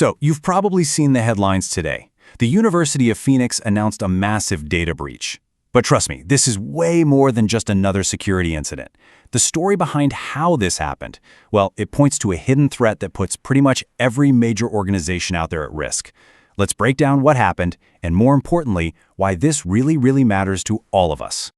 So, you've probably seen the headlines today. The University of Phoenix announced a massive data breach. But trust me, this is way more than just another security incident. The story behind how this happened, well, it points to a hidden threat that puts pretty much every major organization out there at risk. Let's break down what happened, and more importantly, why this really matters to all of us.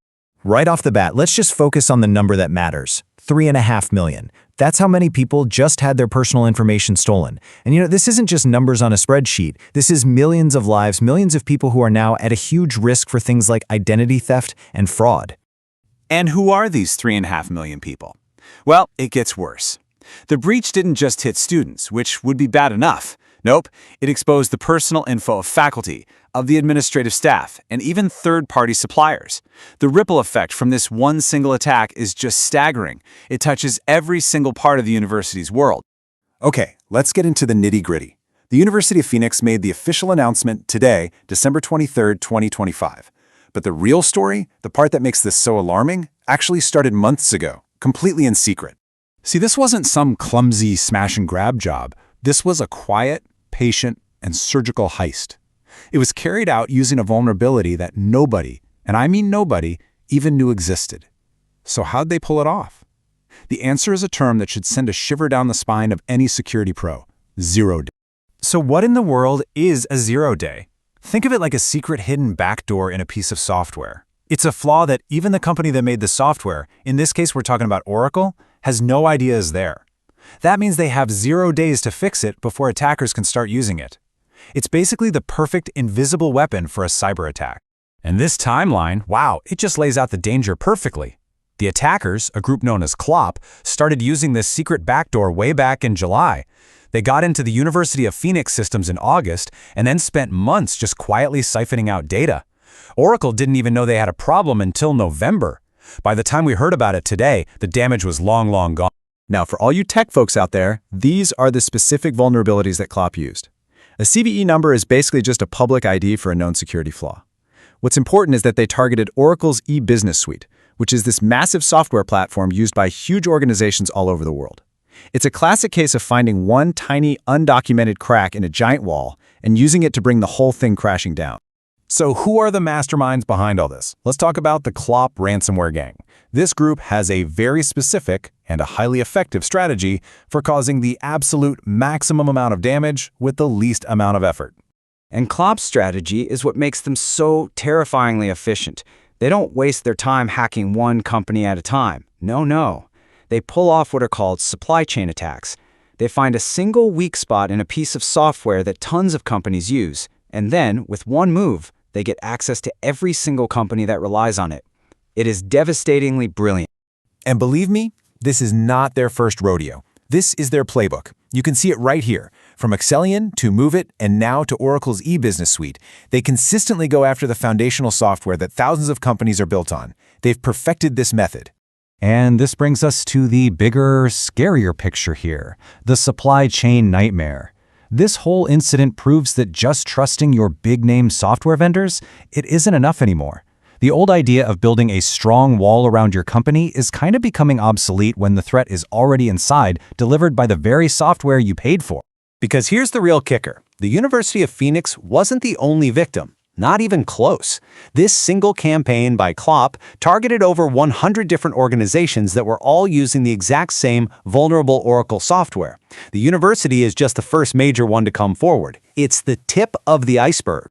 Right off the bat, let's just focus on the number that matters. 3.5 million. That's how many people just had their personal information stolen. And this isn't just numbers on a spreadsheet. This is millions of lives, millions of people who are now at a huge risk for things like identity theft and fraud. And who are these 3.5 million people? Well, it gets worse. The breach didn't just hit students, which would be bad enough. Nope, it exposed the personal info of faculty, of the administrative staff, and even third-party suppliers. The ripple effect from this one single attack is just staggering. It touches every single part of the university's world. Okay, let's get into the nitty-gritty. The University of Phoenix made the official announcement today, December 23, 2025. But the real story, the part that makes this so alarming, actually started months ago, completely in secret. See, this wasn't some clumsy smash-and-grab job. This was a quiet, patient, and surgical heist. It was carried out using a vulnerability that nobody, and I mean nobody, even knew existed. So how'd they pull it off? The answer is a term that should send a shiver down the spine of any security pro: zero day. So what in the world is a 0 day? Think of it like a secret hidden backdoor in a piece of software. It's a flaw that even the company that made the software, in this case we're talking about Oracle, has no idea is there. That means they have 0 days to fix it before attackers can start using it. It's basically the perfect invisible weapon for a cyber attack. And this timeline, wow, it just lays out the danger perfectly. The attackers, a group known as Clop, started using this secret backdoor way back in July. They got into the University of Phoenix systems in August and then spent months just quietly siphoning out data. Oracle didn't even know they had a problem until November. By the time we heard about it today, the damage was long gone. Now, for all you tech folks out there, these are the specific vulnerabilities that Clop used. A CVE number is basically just a public ID for a known security flaw. What's important is that they targeted Oracle's eBusiness Suite, which is this massive software platform used by huge organizations all over the world. It's a classic case of finding one tiny, undocumented crack in a giant wall and using it to bring the whole thing crashing down. So who are the masterminds behind all this? Let's talk about the Clop ransomware gang. This group has a very specific and a highly effective strategy for causing the absolute maximum amount of damage with the least amount of effort. And Clop's strategy is what makes them so terrifyingly efficient. They don't waste their time hacking one company at a time. No. They pull off what are called supply chain attacks. They find a single weak spot in a piece of software that tons of companies use, and then, with one move, they get access to every single company that relies on it. It is devastatingly brilliant. And believe me, this is not their first rodeo. This is their playbook. You can see it right here. From Excellion to MoveIt and now to Oracle's eBusiness Suite, they consistently go after the foundational software that thousands of companies are built on. They've perfected this method. And this brings us to the bigger, scarier picture here, the supply chain nightmare. This whole incident proves that just trusting your big-name software vendors, it isn't enough anymore. The old idea of building a strong wall around your company is kind of becoming obsolete when the threat is already inside, delivered by the very software you paid for. Because here's the real kicker. The University of Phoenix wasn't the only victim. Not even close. This single campaign by Clop targeted over 100 different organizations that were all using the exact same vulnerable Oracle software. The university is just the first major one to come forward. It's the tip of the iceberg.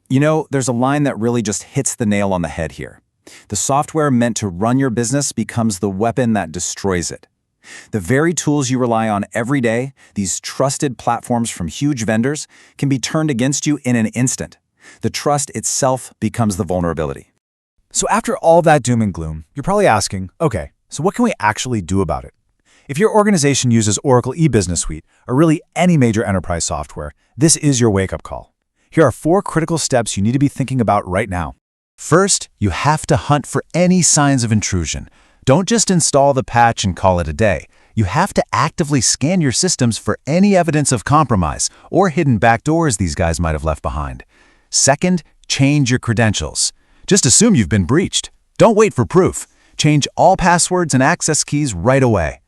There's a line that really just hits the nail on the head here. The software meant to run your business becomes the weapon that destroys it. The very tools you rely on every day, these trusted platforms from huge vendors, can be turned against you in an instant. The trust itself becomes the vulnerability. So after all that doom and gloom, you're probably asking, okay, so what can we actually do about it? If your organization uses Oracle eBusiness Suite, or really any major enterprise software, this is your wake-up call. Here are 4 critical steps you need to be thinking about right now. First, you have to hunt for any signs of intrusion. Don't just install the patch and call it a day. You have to actively scan your systems for any evidence of compromise or hidden backdoors these guys might have left behind. Second, change your credentials. Just assume you've been breached. Don't wait for proof. Change all passwords and access keys right away.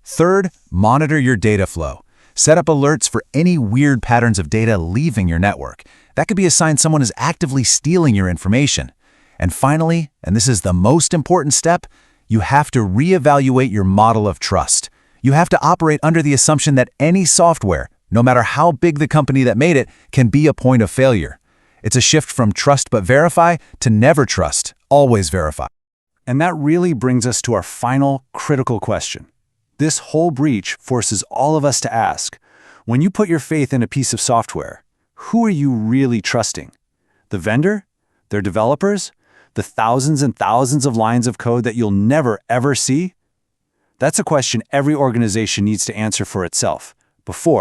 Third, monitor your data flow. Set up alerts for any weird patterns of data leaving your network. That could be a sign someone is actively stealing your information. And finally, and this is the most important step, you have to reevaluate your model of trust. You have to operate under the assumption that any software, no matter how big the company that made it, can be a point of failure. It's a shift from trust but verify to never trust, always verify. And that really brings us to our final critical question. This whole breach forces all of us to ask, when you put your faith in a piece of software, who are you really trusting? The vendor? Their developers? The thousands and thousands of lines of code that you'll never, ever see? That's a question every organization needs to answer for itself before